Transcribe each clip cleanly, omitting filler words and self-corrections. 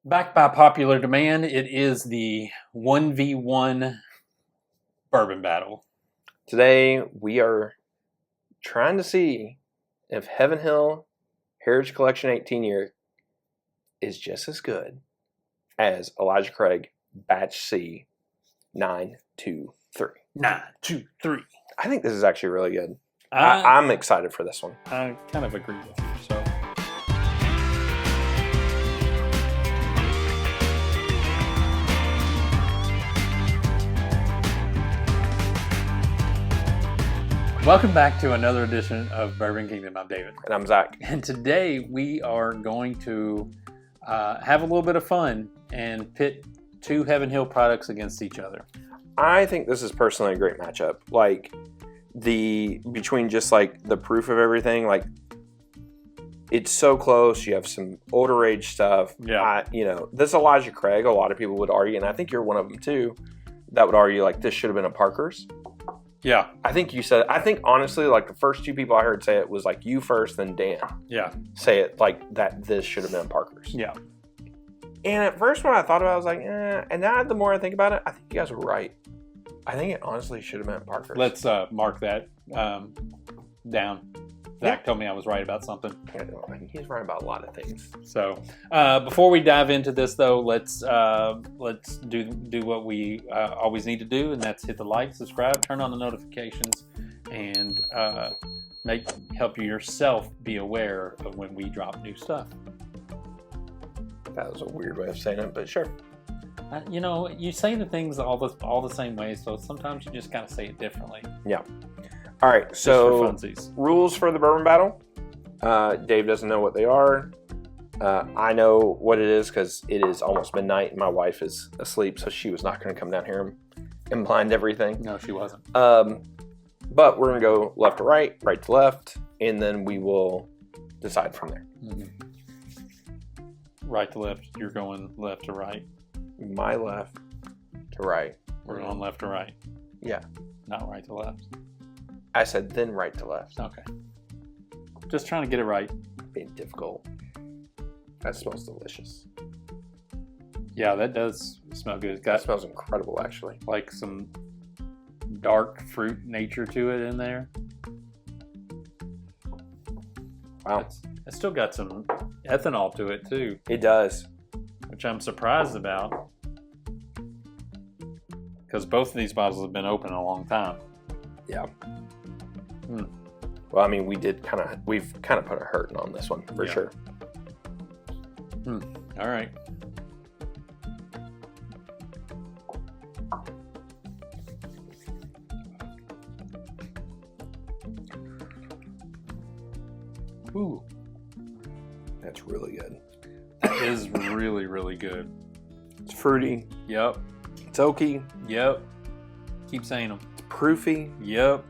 Back by popular demand, it is the 1v1 bourbon battle. Today, we are trying to see if Heaven Hill Heritage Collection 18 year is just as good as Elijah Craig Batch C 923. 923. I think this is actually really good. I'm excited for this one. I kind of agree with you. So, welcome back to another edition of Bourbon Kingdom. I'm David. And I'm Zach. And today we are going to have a little bit of fun and pit two Heaven Hill products against each other. I think this is personally a great matchup. Like, between just like the proof of everything, like it's so close. You have some older age stuff. Yeah. This Elijah Craig, a lot of people would argue, and I think you're one of them too, that would argue like this should have been a Parker's. Yeah. I think honestly, like the first two people I heard say it was like you first, then Dan. Yeah. Say it like that this should have been Parker's. Yeah. And at first when I thought about it, I was like, and now the more I think about it, I think you guys were right. I think it honestly should have been Parker's. Let's mark that down. Zach told me I was right about something. He's right about a lot of things. So before we dive into this, though, let's do what we always need to do, and that's hit the like, subscribe, turn on the notifications, and help yourself be aware of when we drop new stuff. That was a weird way of saying it, but sure. You say the things all the same way, so sometimes you just kind of say it differently. Yeah. All right, so just for funsies. Rules for the bourbon battle. Dave doesn't know what they are. I know what it is because it is almost midnight and my wife is asleep, so she was not going to come down here and blind everything. No, she wasn't. But we're going to go left to right, right to left, and then we will decide from there. Mm-hmm. Right to left, you're going left to right. My left to right. We're going left to right. Yeah. Not right to left. I said then right to left. Okay. Just trying to get it right. Being difficult. That smells delicious. Yeah, that does smell good. It's got that smells incredible, actually. Like some dark fruit nature to it in there. Wow. It's still got some ethanol to it, too. It does. Which I'm surprised about. Because both of these bottles have been open a long time. Yeah. Well, I mean, we've kind of put a hurting on this one for sure. All right. Ooh. That's really good. That is really, really good. It's fruity. Yep. It's oaky. Yep. Keep saying them. It's proofy. Yep.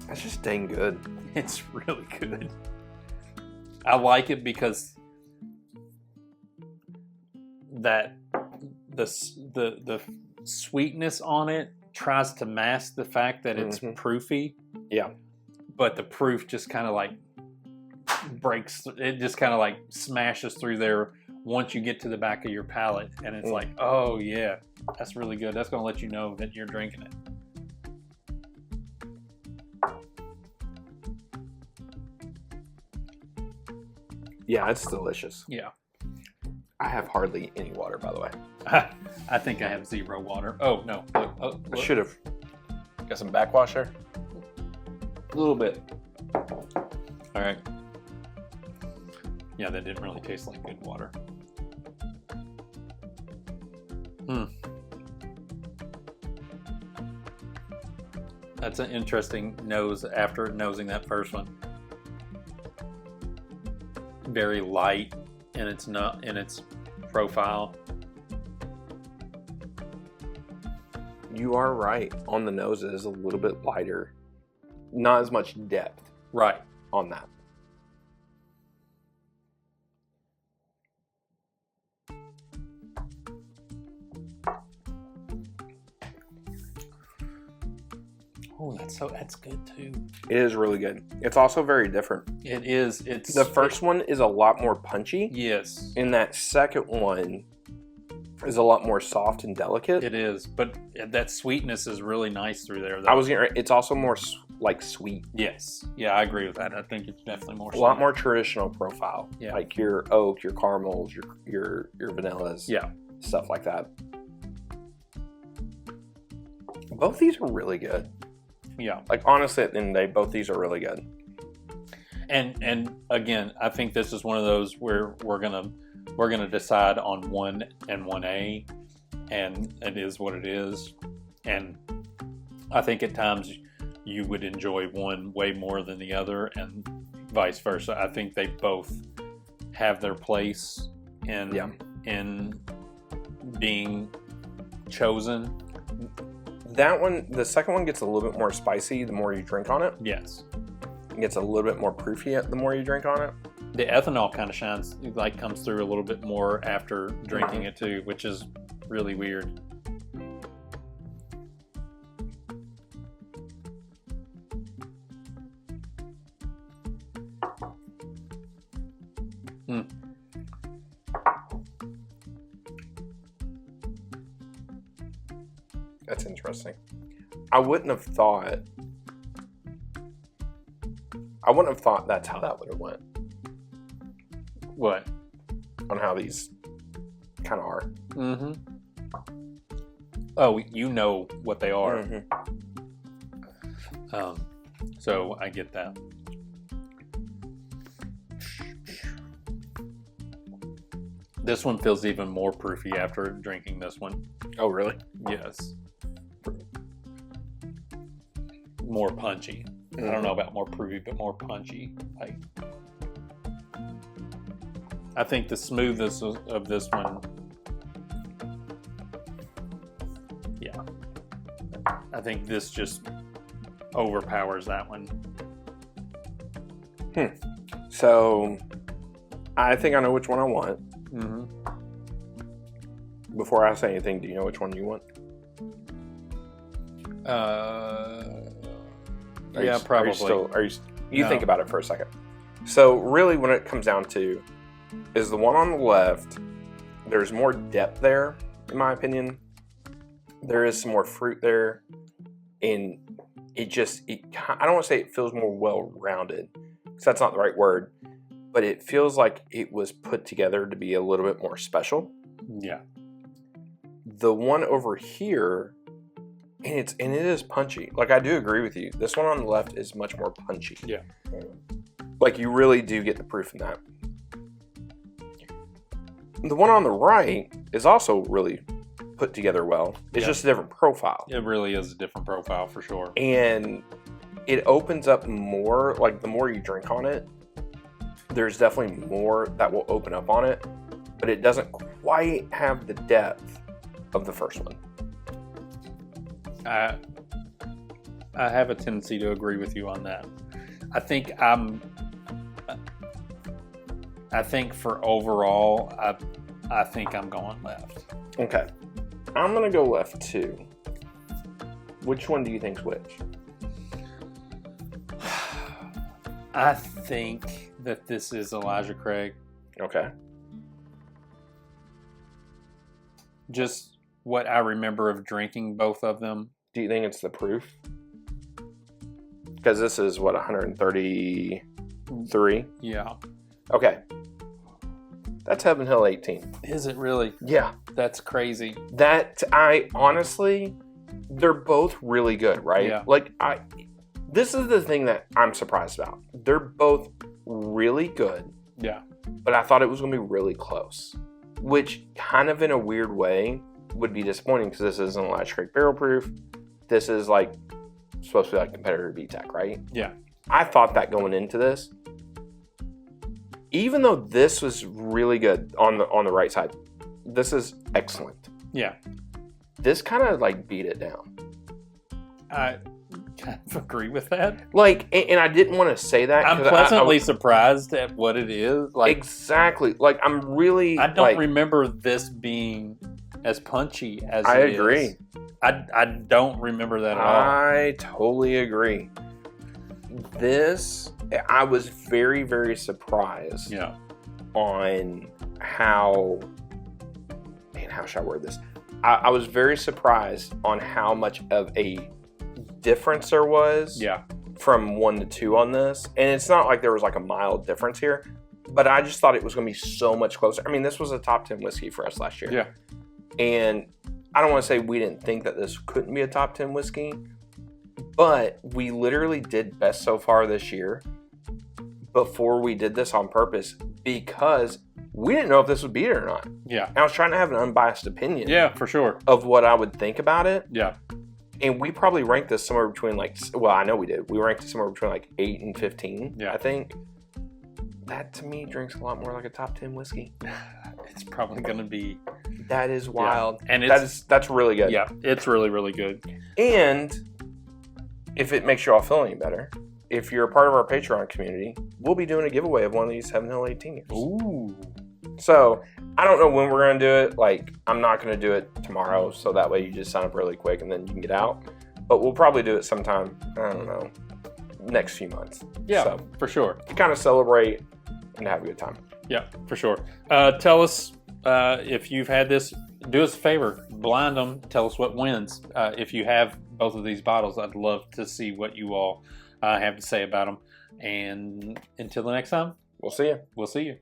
That's just dang good. It's really good. I like it because that the sweetness on it tries to mask the fact that it's proofy. Yeah. But the proof just kind of like breaks. It just kind of like smashes through there once you get to the back of your palate, and it's like, oh yeah, that's really good. That's gonna let you know that you're drinking it. Yeah, it's delicious. Yeah. I have hardly any water, by the way. I think I have zero water. Oh, no. Look. I should have. Got some backwash there? A little bit. All right. Yeah, that didn't really taste like good water. That's an interesting nose after nosing that first one. Very light in its profile. You are right. On the nose, it is a little bit lighter. Not as much depth. Right. On that. Oh, that's good too. It is really good. It's also very different. It is. It's The first one is a lot more punchy. Yes, And that second one is a lot more soft and delicate. it is. But that sweetness is really nice through there. Though. It's also more like sweet. Yes. Yeah, I agree with that. I think it's definitely more. A lot more traditional profile. Yeah. Like your oak, your caramels, your vanillas. Yeah. Stuff like that. Both these are really good. Yeah. Like honestly, at the end of the day, both these are really good. And again, I think this is one of those where we're gonna decide on 1 and 1A, and it is what it is. And I think at times you would enjoy one way more than the other, and vice versa. I think they both have their place in being chosen. That one, the second one gets a little bit more spicy the more you drink on it. Yes. It gets a little bit more proofy the more you drink on it. The ethanol kind of shines, like comes through a little bit more after drinking it too, which is really weird. That's interesting. I wouldn't have thought that's how that would have went. What? On how these kind of are. Mm-hmm. Oh, you know what they are. Mm-hmm. So I get that. This one feels even more proofy after drinking this one. Oh, really? Yes. More punchy. I don't know about more proofy, but more punchy. I think the smoothness of this one, yeah. I think this just overpowers that one. So, I think I know which one I want. Mm-hmm. Before I say anything, do you know which one you want? Yeah, probably. You think about it for a second. So really what it comes down to is the one on the left, there's more depth there, in my opinion. There is some more fruit there. And I don't want to say it feels more well-rounded, because that's not the right word, but it feels like it was put together to be a little bit more special. Yeah. The one over here, and it is punchy. Like, I do agree with you. This one on the left is much more punchy. Yeah. Like, you really do get the proof in that. The one on the right is also really put together well. It's just a different profile. It really is a different profile for sure. And it opens up more, like the more you drink on it, there's definitely more that will open up on it, but it doesn't quite have the depth of the first one. I have a tendency to agree with you on that. I think for overall, I think I'm going left. Okay. I'm going to go left too. Which one do you think's which? I think that this is Elijah Craig. Okay. Just what I remember of drinking both of them. Do you think it's the proof? Because this is, 133? Yeah. Okay. That's Heaven Hill 18. Is it really? Yeah. That's crazy. Honestly, they're both really good, right? Yeah. This is the thing that I'm surprised about. They're both really good. Yeah. But I thought it was going to be really close, which kind of in a weird way would be disappointing, because this isn't Elijah Craig barrel proof. This is supposed to be like competitor VTEC, right? Yeah. I thought that going into this. Even though this was really good on the right side, this is excellent. Yeah. This kind of beat it down. I kind of agree with that. And I didn't want to say that. I'm pleasantly surprised at what it is. Exactly. I'm really. I don't remember this being as punchy as I it agree. is. I don't remember that at all. I totally agree. This, I was very, very surprised Yeah. on how, man, how should I word this? I was very surprised on how much of a difference there was Yeah. from 1 to 2 on this. And it's not like there was like a mild difference here, but I just thought it was going to be so much closer. I mean, this was a top 10 whiskey for us last year. Yeah. And I don't want to say we didn't think that this couldn't be a top 10 whiskey, but we literally did best so far this year before we did this on purpose because we didn't know if this would beat it or not. Yeah. And I was trying to have an unbiased opinion Yeah, for sure. of what I would think about it. Yeah. And we probably ranked this somewhere between like, well, I know we did. We ranked it somewhere between like 8 and 15, Yeah. I think. That to me drinks a lot more like a top 10 whiskey. It's probably going to be. That is wild. And that's really good. Yeah, it's really, really good. And if it makes you all feel any better, if you're a part of our Patreon community, we'll be doing a giveaway of one of these Heaven Hill 18 years. Ooh. So I don't know when we're going to do it. Like, I'm not going to do it tomorrow, so that way you just sign up really quick and then you can get out. But we'll probably do it sometime, I don't know, next few months. Yeah, So for sure. to kind of celebrate and have a good time. Yeah, for sure. Tell us if you've had this. Do us a favor. Blind them. Tell us what wins. If you have both of these bottles, I'd love to see what you all have to say about them. And until the next time, We'll see you. we'll see you.